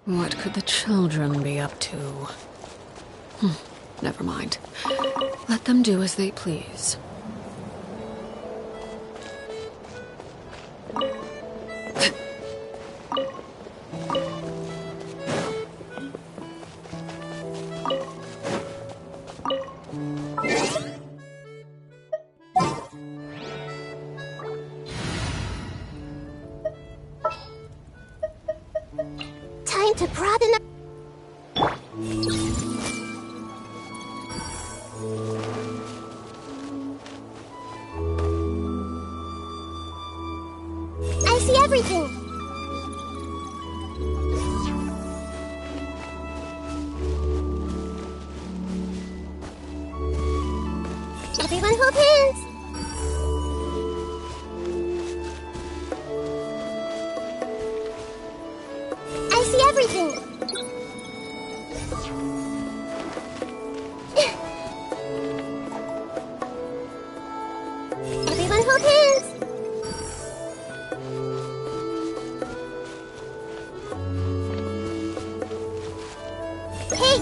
What could the children be up to? Never mind. Let them do as they please. Time to broaden up. I see everything. Everyone hold hands. I see everything. Everyone hold hands. Hey!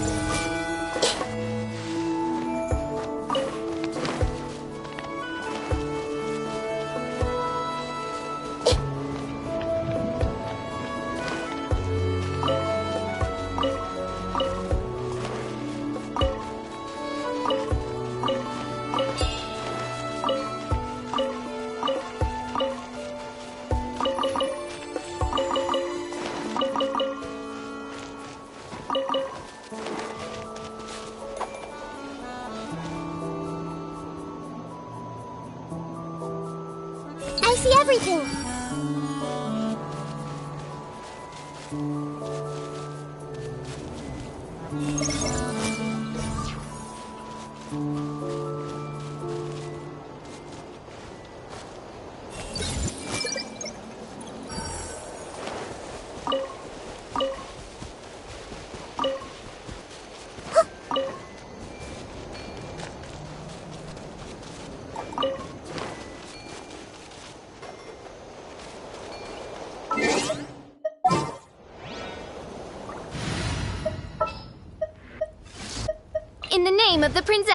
I see everything. In the name of the princess.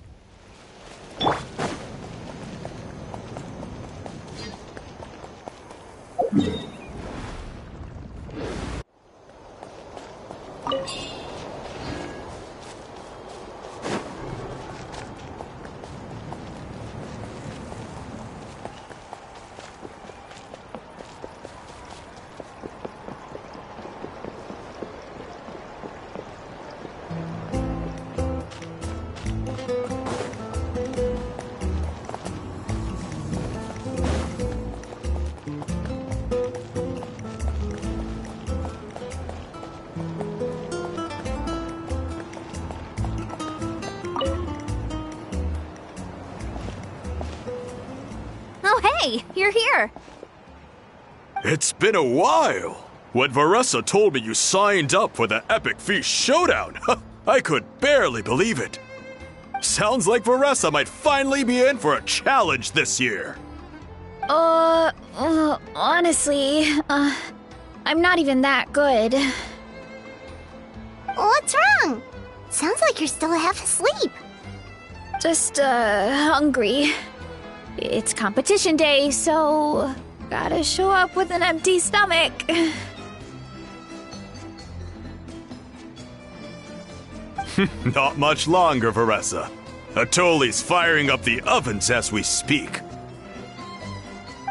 Oh, hey, you're here. It's been a while. When Varessa told me you signed up for the Epic Feast Showdown, I could barely believe it. Sounds like Varessa might finally be in for a challenge this year. Honestly, I'm not even that good. What's wrong? Sounds like you're still half asleep. Just, hungry. It's competition day, so gotta show up with an empty stomach. Not much longer, Varessa. Atoli's firing up the ovens as we speak.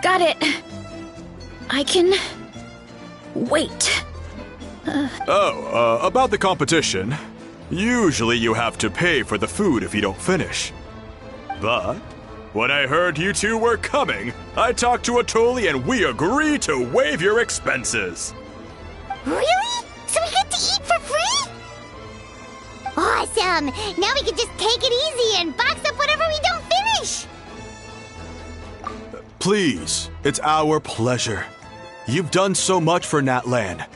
Got it. I can wait. About the competition. Usually you have to pay for the food if you don't finish. But when I heard you two were coming, I talked to Atoli and we agreed to waive your expenses. Really? So we get to eat for free? Awesome! Now we can just take it easy and box up whatever we don't finish! Please, it's our pleasure. You've done so much for Natlan.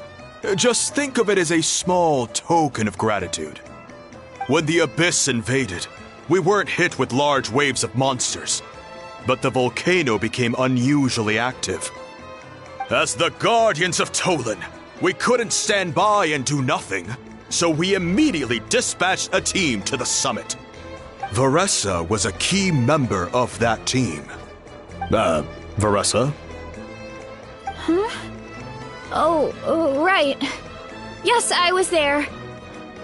Just think of it as a small token of gratitude. When the Abyss invaded, we weren't hit with large waves of monsters, but the volcano became unusually active. As the Guardians of Tolan, We couldn't stand by and do nothing, so we immediately dispatched a team to the summit. Varessa was a key member of that team. Varessa? Oh, right. Yes, I was there.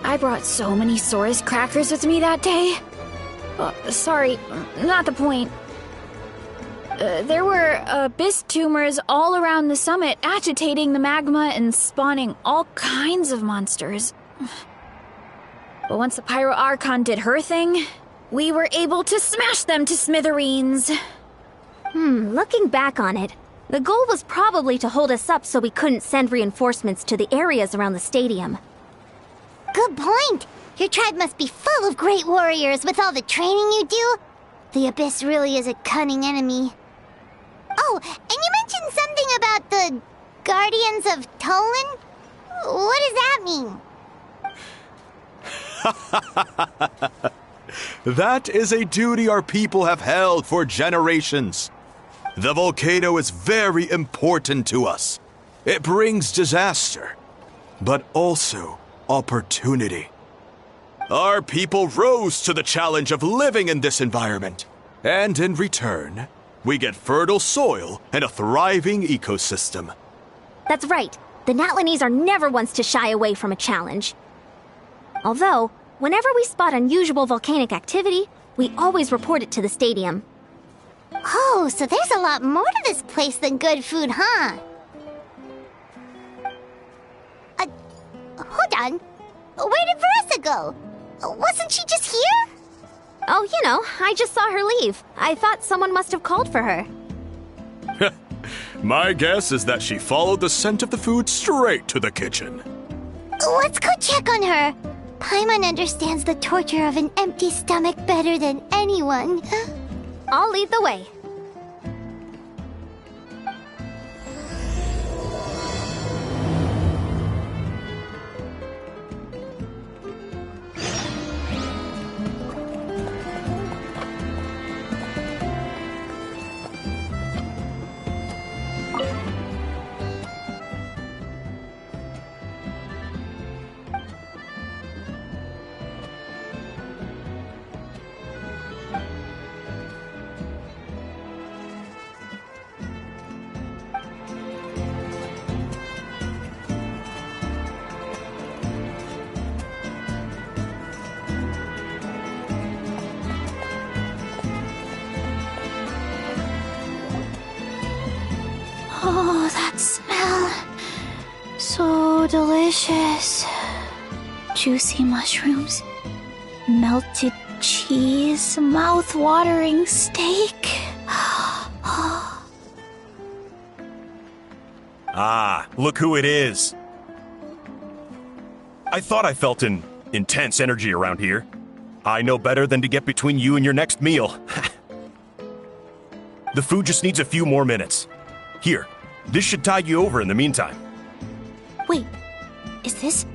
I brought so many Saurus crackers with me that day. Sorry, not the point. There were abyss tumors all around the summit, agitating the magma and spawning all kinds of monsters. But once the Pyro Archon did her thing, we were able to smash them to smithereens. Looking back on it, the goal was probably to hold us up so we couldn't send reinforcements to the areas around the stadium. Good point. Your tribe must be full of great warriors with all the training you do. The Abyss really is a cunning enemy. Oh, and you mentioned something about the Guardians of Tolan? What does that mean? That is a duty our people have held for generations. The volcano is very important to us. It brings disaster, but also opportunity. Our people rose to the challenge of living in this environment, and in return, we get fertile soil and a thriving ecosystem. That's right. The Natlanese are never ones to shy away from a challenge. Although, whenever we spot unusual volcanic activity, we always report it to the stadium. Oh, so there's a lot more to this place than good food, huh? Hold on. Where did Varessa go? Wasn't she just here? Oh, I just saw her leave. I thought someone must have called for her. My guess is that she followed the scent of the food straight to the kitchen. Let's go check on her. Paimon understands the torture of an empty stomach better than anyone. I'll lead the way. Oh, that smell. So delicious. Juicy mushrooms, melted cheese, mouth-watering steak. Ah, look who it is. I thought I felt an intense energy around here. I know better than to get between you and your next meal. The food just needs a few more minutes. Here, this should tide you over in the meantime. Wait, is this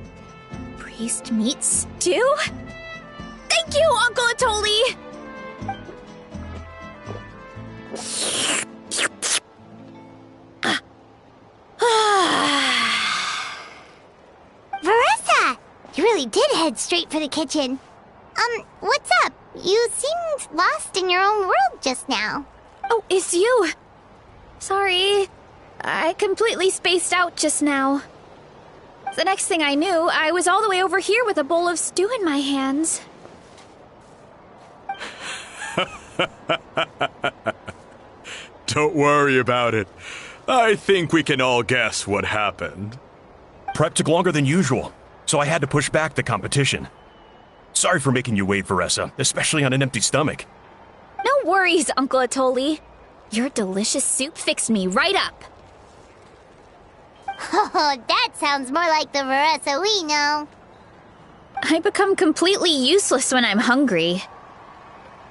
priest meat stew? Thank you, Uncle Atoli! Varessa! You really did head straight for the kitchen. What's up? You seemed lost in your own world just now. Oh, it's you! Sorry, I completely spaced out just now. The next thing I knew, I was all the way over here with a bowl of stew in my hands. Don't worry about it. I think we can all guess what happened. Prep took longer than usual, so I had to push back the competition. Sorry for making you wait, Varessa, especially on an empty stomach. No worries, Uncle Atoli. Your delicious soup fixed me right up. Oh, that sounds more like the Varessa we know. I become completely useless when I'm hungry.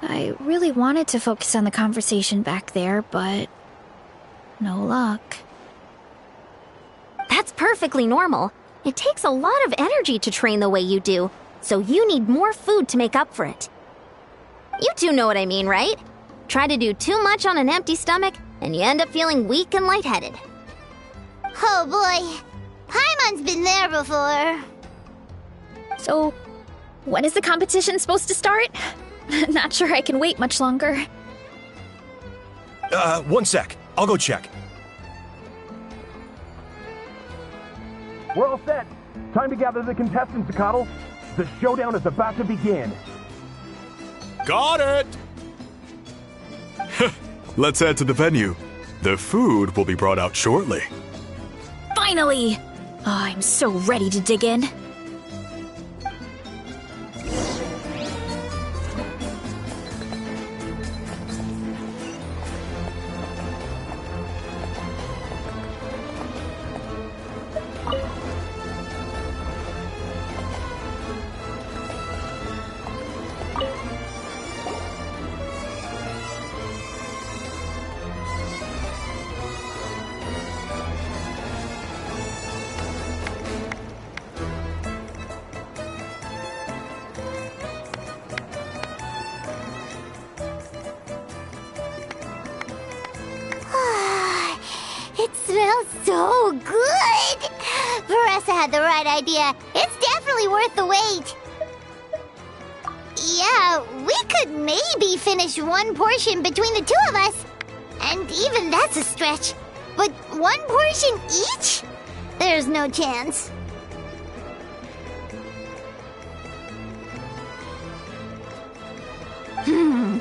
I really wanted to focus on the conversation back there, but no luck. That's perfectly normal. It takes a lot of energy to train the way you do, so you need more food to make up for it. You two know what I mean, right? Try to do too much on an empty stomach, and you end up feeling weak and lightheaded. Oh boy. there before. So, when is the competition supposed to start? Not sure I can wait much longer. 1 sec. I'll go check. We're all set. Time to gather the contestants, Coddle. The showdown is about to begin. Got it! Let's head to the venue. The food will be brought out shortly. Finally! Oh, I'm so ready to dig in. It smells so good! Veressa had the right idea. It's definitely worth the wait. Yeah, we could maybe finish one portion between the two of us. And even that's a stretch. But one portion each? There's no chance.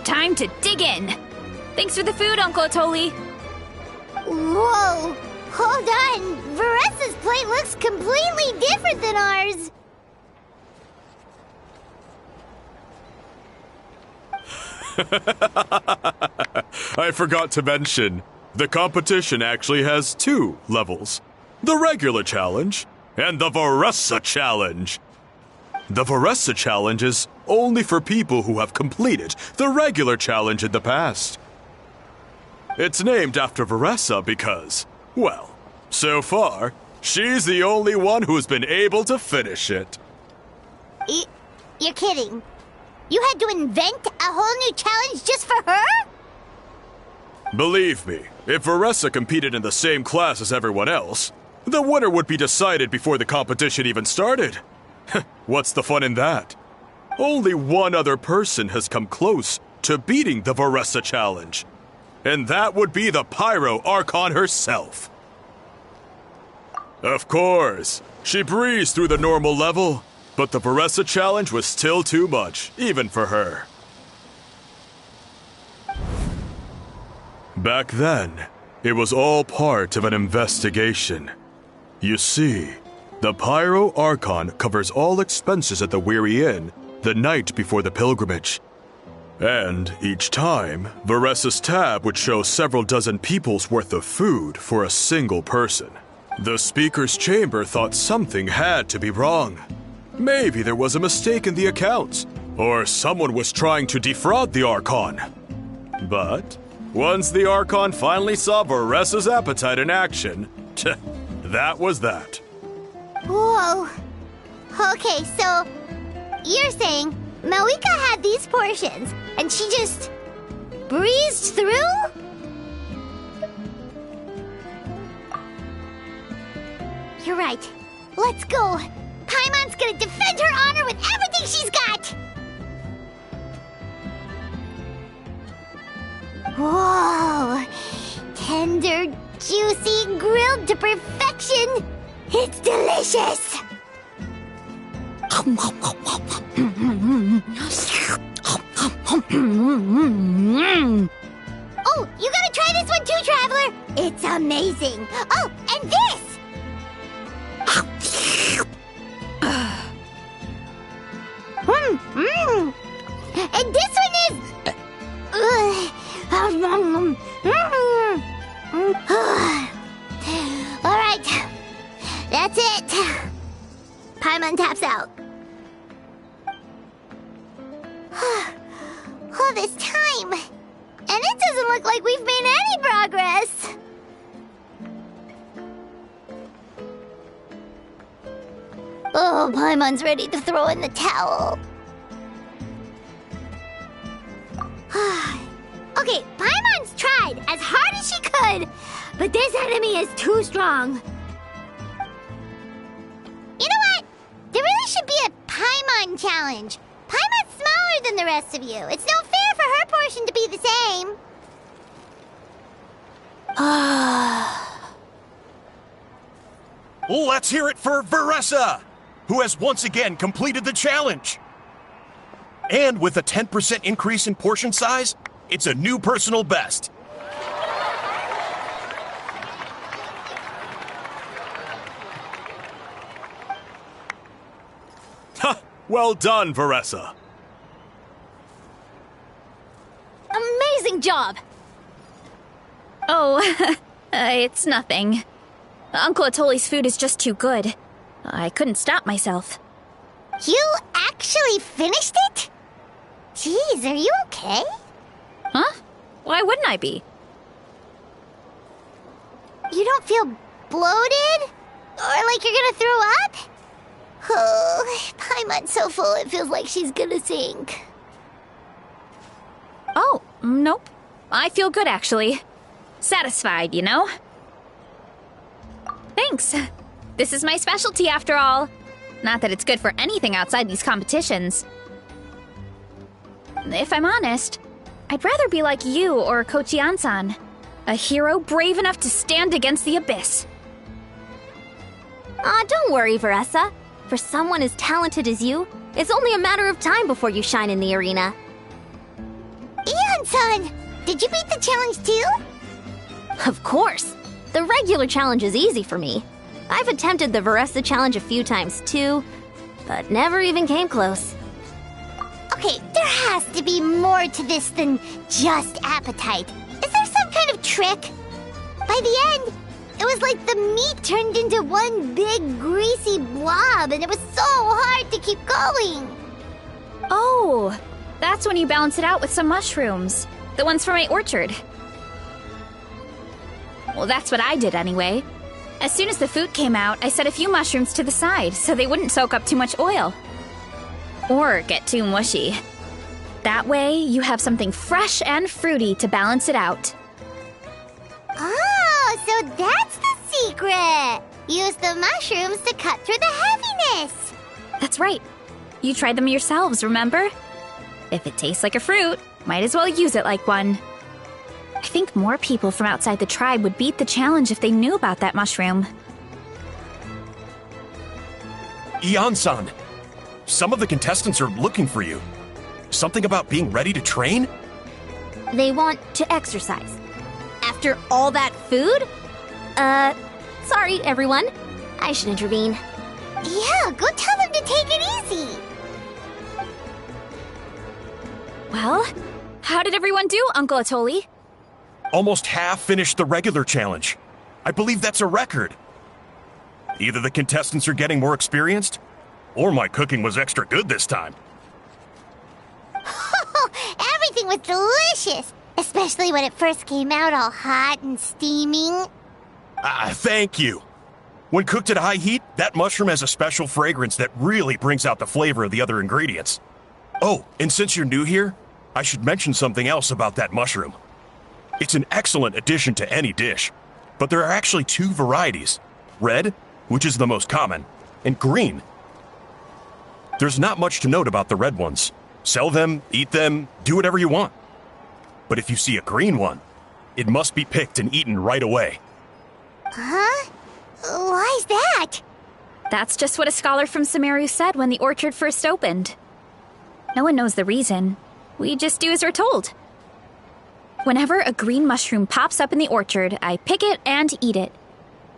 Time to dig in. Thanks for the food, Uncle Atoli. Whoa! Hold on! Veressa's plate looks completely different than ours! I forgot to mention, the competition actually has 2 levels. The regular challenge and the Veressa challenge. The Veressa challenge is only for people who have completed the regular challenge in the past. It's named after Veressa because, well, so far, she's the only one who's been able to finish it. You're kidding. You had to invent a whole new challenge just for her? Believe me, if Veressa competed in the same class as everyone else, the winner would be decided before the competition even started. What's the fun in that? Only one other person has come close to beating the Veressa challenge. And that would be the Pyro Archon herself. Of course, she breezed through the normal level, but the Veressa challenge was still too much, even for her. Back then, it was all part of an investigation. You see, the Pyro Archon covers all expenses at the Weary Inn the night before the pilgrimage. And each time, Veressa's tab would show several dozen people's worth of food for a single person. The speaker's chamber thought something had to be wrong. Maybe there was a mistake in the accounts, or someone was trying to defraud the Archon. But once the Archon finally saw Veressa's appetite in action, that was that. Whoa. Okay, so you're saying Malika had these portions, and she just breezed through? You're right. Let's go. Paimon's gonna defend her honor with everything she's got! Whoa! Tender, juicy, grilled to perfection! It's delicious! Oh, you gotta try this one too, Traveler! It's amazing! Oh, and this! And this one is... Alright, that's it. Paimon taps out. All this time, and it doesn't look like we've made any progress. Oh, Paimon's ready to throw in the towel. Okay, Paimon's tried as hard as she could, but this enemy is too strong. You one challenge. Paimon's smaller than the rest of you. It's no fair for her portion to be the same. Let's hear it for Veressa, who has once again completed the challenge. And with a 10% increase in portion size, it's a new personal best. Well done, Veressa. Amazing job! Oh, it's nothing. Uncle Atoli's food is just too good. I couldn't stop myself. You actually finished it? Jeez, are you okay? Huh? Why wouldn't I be? You don't feel bloated? Or like you're gonna throw up? Oh, Paimon's so full it feels like she's gonna sink. Oh, nope. I feel good, actually. Satisfied, you know? Thanks. This is my specialty, after all. Not that it's good for anything outside these competitions. If I'm honest, I'd rather be like you or Kochi-an-san. A hero brave enough to stand against the abyss. Don't worry, Veressa. For someone as talented as you, it's only a matter of time before you shine in the arena. Ian-san, did you beat the challenge too? Of course! The regular challenge is easy for me. I've attempted the Veressa challenge a few times too, but never even came close. Okay, there has to be more to this than just appetite. Is there some kind of trick? By the end, it was like the meat turned into one big greasy blob and it was so hard to keep going. Oh, that's when you balance it out with some mushrooms. The ones from my orchard. Well, that's what I did anyway. As soon as the food came out, I set a few mushrooms to the side so they wouldn't soak up too much oil. Or get too mushy. That way, you have something fresh and fruity to balance it out. Oh, so that's the secret! Use the mushrooms to cut through the heaviness! That's right. You tried them yourselves, remember? If it tastes like a fruit, might as well use it like one. I think more people from outside the tribe would beat the challenge if they knew about that mushroom. Ian-san, some of the contestants are looking for you. Something about being ready to train? They want to exercise. After all that food? Sorry, everyone. I should intervene. Yeah, go tell them to take it easy! Well, how did everyone do, Uncle Atoli? Almost half finished the regular challenge. I believe that's a record. Either the contestants are getting more experienced, or my cooking was extra good this time. Everything was delicious! Especially when it first came out all hot and steaming. Thank you. When cooked at high heat, that mushroom has a special fragrance that really brings out the flavor of the other ingredients. Oh, and since you're new here, I should mention something else about that mushroom. It's an excellent addition to any dish, but there are actually two varieties. Red, which is the most common, and green. There's not much to note about the red ones. Sell them, eat them, do whatever you want. But if you see a green one, it must be picked and eaten right away. Huh? Why's that? That's just what a scholar from Sumeru said when the orchard first opened. No one knows the reason. We just do as we're told. Whenever a green mushroom pops up in the orchard, I pick it and eat it.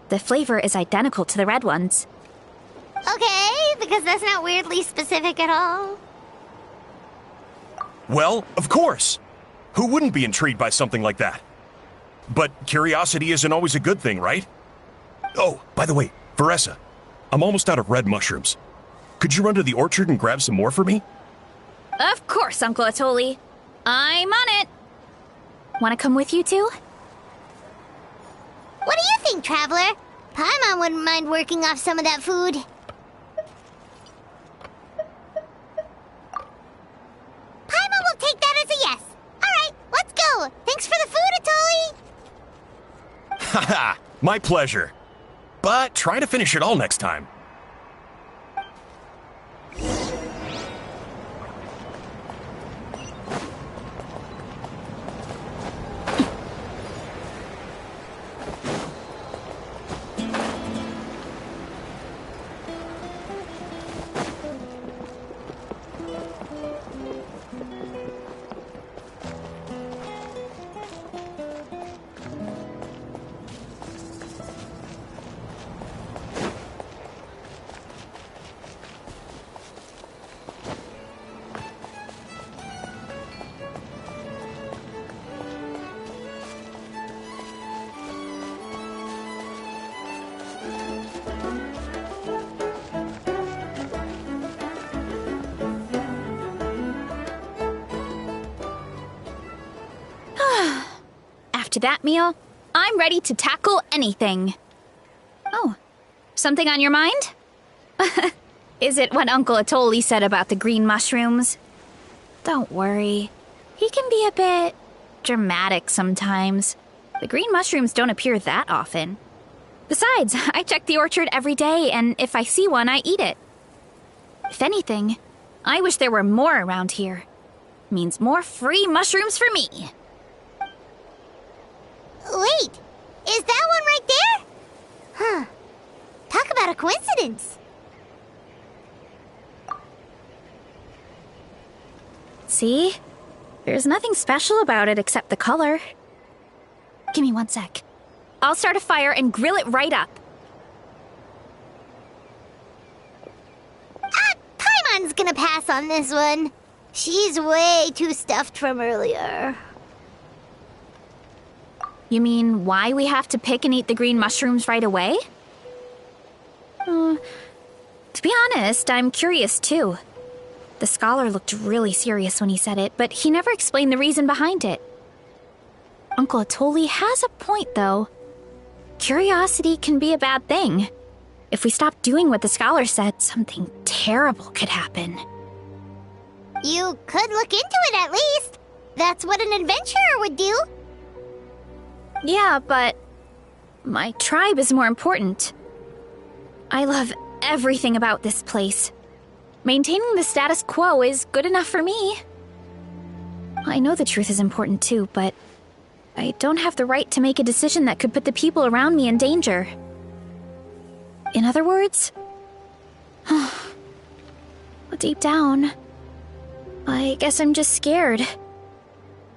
The flavor is identical to the red ones. Okay, because that's not weirdly specific at all. Well, of course. Who wouldn't be intrigued by something like that? But curiosity isn't always a good thing, right? Oh, by the way, Veressa, I'm almost out of red mushrooms. Could you run to the orchard and grab some more for me? Of course, Uncle Atoli. I'm on it. Want to come with you too? What do you think, Traveler? Paimon wouldn't mind working off some of that food. Paimon will take that as a yes. Alright, let's go. Thanks for the food, Atoli. Haha, my pleasure. But try to finish it all next time. After that meal, I'm ready to tackle anything. Oh, something on your mind? Is it what Uncle Atoli said about the green mushrooms? Don't worry. He can be a bit dramatic sometimes. The green mushrooms don't appear that often. Besides, I check the orchard every day, and if I see one, I eat it. If anything, I wish there were more around here. Means more free mushrooms for me. Wait, is that one right there? Huh. Talk about a coincidence. See? There's nothing special about it except the color. Give me 1 sec. I'll start a fire and grill it right up. Paimon's gonna pass on this one. She's way too stuffed from earlier. You mean why we have to pick and eat the green mushrooms right away? To be honest, I'm curious too. The scholar looked really serious when he said it, but he never explained the reason behind it. Uncle Atoli has a point, though. Curiosity can be a bad thing. If we stop doing what the scholar said, something terrible could happen. You could look into it at least. That's what an adventurer would do. Yeah, but my tribe is more important. I love everything about this place. Maintaining the status quo is good enough for me. I know the truth is important too, but I don't have the right to make a decision that could put the people around me in danger. In other words, deep down, I guess I'm just scared.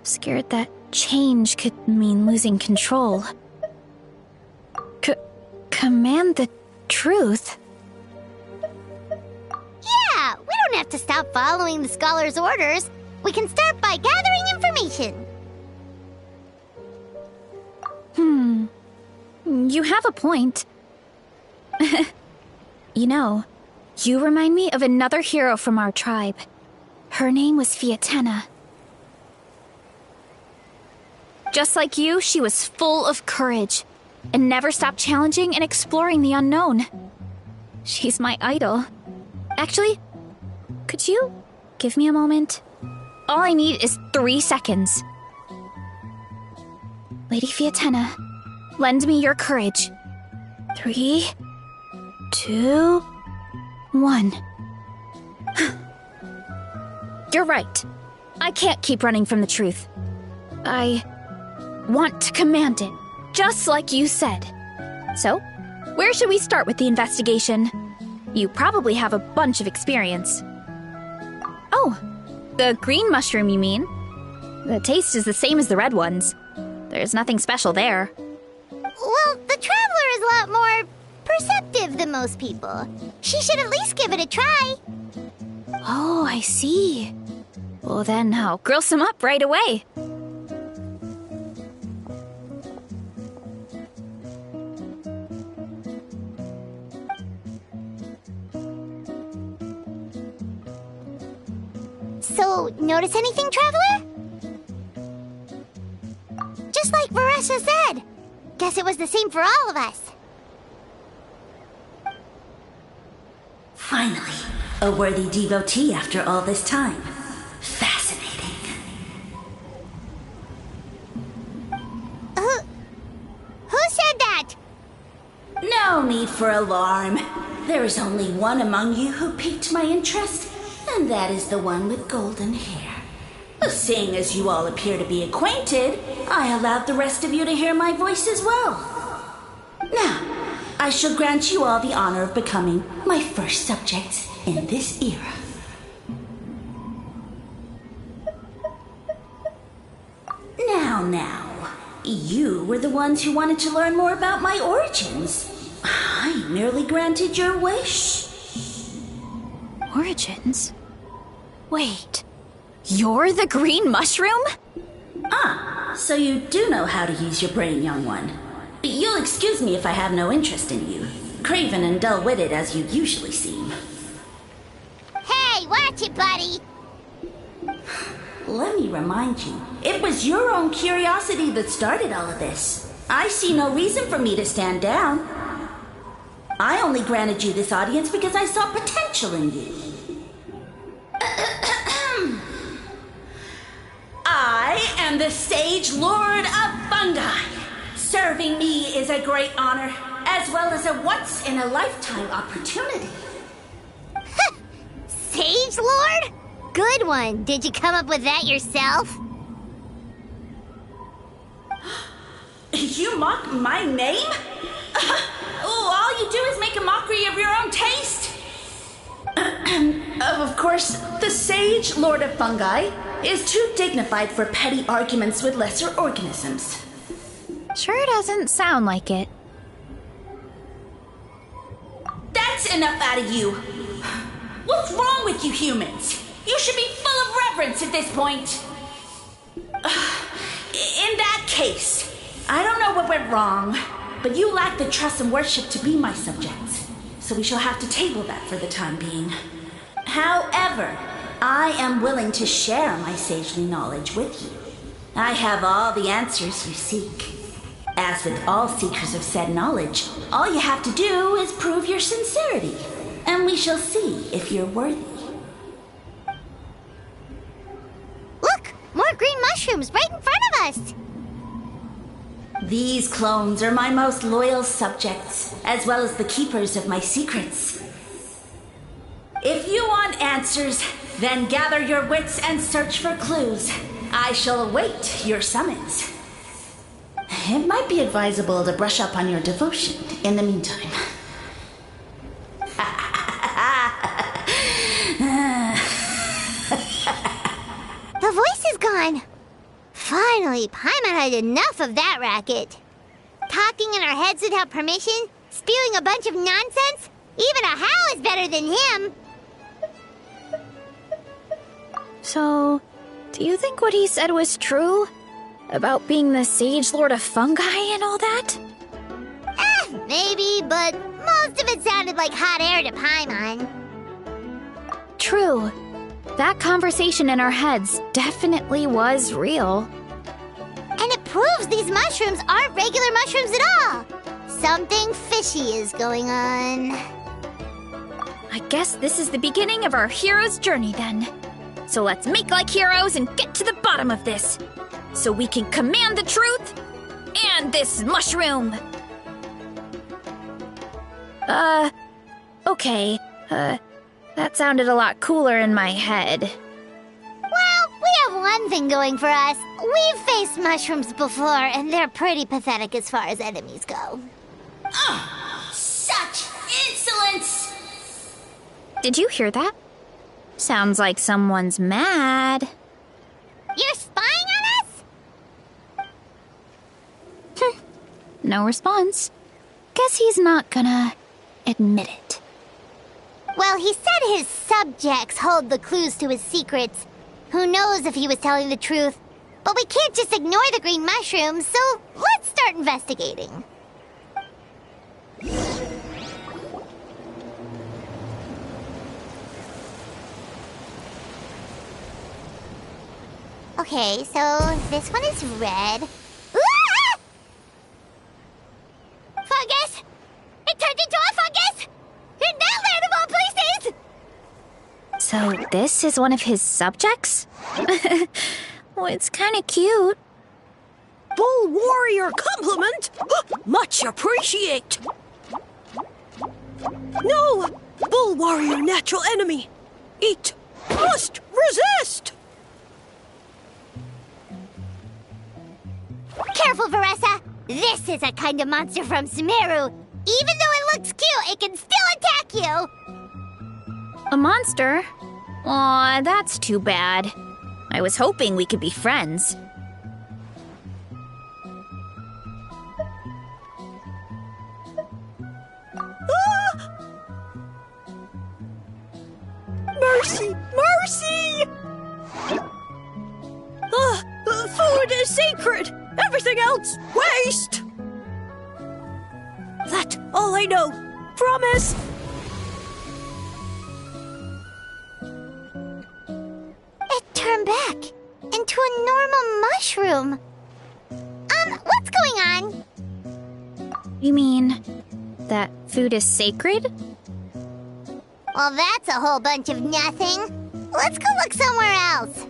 Scared that change could mean losing control. Command the truth? Yeah, we don't have to stop following the scholar's orders. We can start by gathering information. You have a point. You know, you remind me of another hero from our tribe. Her name was Fiatena. Just like you, she was full of courage and never stopped challenging and exploring the unknown. She's my idol. Actually, could you give me a moment? All I need is 3 seconds. Lady Fiatena, lend me your courage. 3, 2, 1. You're right. I can't keep running from the truth. I want to command it, just like you said. So, where should we start with the investigation? You probably have a bunch of experience. Oh, the green mushroom, you mean? The taste is the same as the red ones. There's nothing special there. Well, the Traveler is a lot more perceptive than most people. She should at least give it a try. Oh, I see. Well, then I'll grill some up right away. So, notice anything, Traveler? Just like Varesha said. Guess it was the same for all of us. Finally, a worthy devotee after all this time. Fascinating. Who said that? No need for alarm. There is only one among you who piqued my interest, and that is the one with golden hair. Seeing as you all appear to be acquainted, I allowed the rest of you to hear my voice as well. Now, I shall grant you all the honor of becoming my first subjects in this era. Now, you were the ones who wanted to learn more about my origins. I merely granted your wish. Origins? Wait, you're the green mushroom? So you do know how to use your brain, young one. You'll excuse me if I have no interest in you, craven and dull-witted as you usually seem. Hey, watch it, buddy! Let me remind you, it was your own curiosity that started all of this. I see no reason for me to stand down. I only granted you this audience because I saw potential in you. I am the Sage Lord of Fungi. Serving me is a great honor, as well as a once-in-a-lifetime opportunity. Sage Lord? Good one. Did you come up with that yourself? You mock my name? All you do is make a mockery of your own taste. Of course, the Sage Lord of Fungi is too dignified for petty arguments with lesser organisms. Sure doesn't sound like it. That's enough out of you. What's wrong with you humans? You should be full of reverence at this point. In that case, I don't know what went wrong, but you lack the trust and worship to be my subjects, so we shall have to table that for the time being. However, I am willing to share my sagely knowledge with you. I have all the answers you seek. As with all seekers of said knowledge, all you have to do is prove your sincerity, and we shall see if you're worthy. Look! More green mushrooms right in front of us! These clones are my most loyal subjects, as well as the keepers of my secrets. If you want answers, then gather your wits and search for clues. I shall await your summons. It might be advisable to brush up on your devotion in the meantime. The voice is gone. Finally, Paimon had enough of that racket. Talking in our heads without permission, spewing a bunch of nonsense. Even a How is better than him. So, do you think what he said was true? About being the Sage Lord of Fungi and all that? Maybe, but most of it sounded like hot air to Paimon. True. That conversation in our heads definitely was real. And it proves these mushrooms aren't regular mushrooms at all. Something fishy is going on. I guess this is the beginning of our hero's journey then. So let's make like heroes and get to the bottom of this. So we can command the truth and this mushroom. Okay. That sounded a lot cooler in my head. Well, we have one thing going for us. We've faced mushrooms before, and they're pretty pathetic as far as enemies go. Such insolence! Did you hear that? Sounds like someone's mad. You're spying on us? No response. Guess he's not gonna admit it. Well, he said his subjects hold the clues to his secrets. Who knows if he was telling the truth? But we can't just ignore the green mushrooms, so let's start investigating. Okay, so this one is red. Ah! Fungus! It turned into a fungus! In that land of all places! So this is one of his subjects? Well, it's kind of cute. Bull warrior compliment! Much appreciate! No! Bull warrior natural enemy! Eat! Must resist! Careful, Veressa! This is a kind of monster from Sumeru. Even though it looks cute, it can still attack you! A monster? Aw, that's too bad. I was hoping we could be friends. Ah! Mercy! Mercy! Food is sacred! Everything else, waste! That's all I know. Promise! It turned back. a normal mushroom. What's going on? You mean that food is sacred? Well, that's a whole bunch of nothing. Let's go look somewhere else.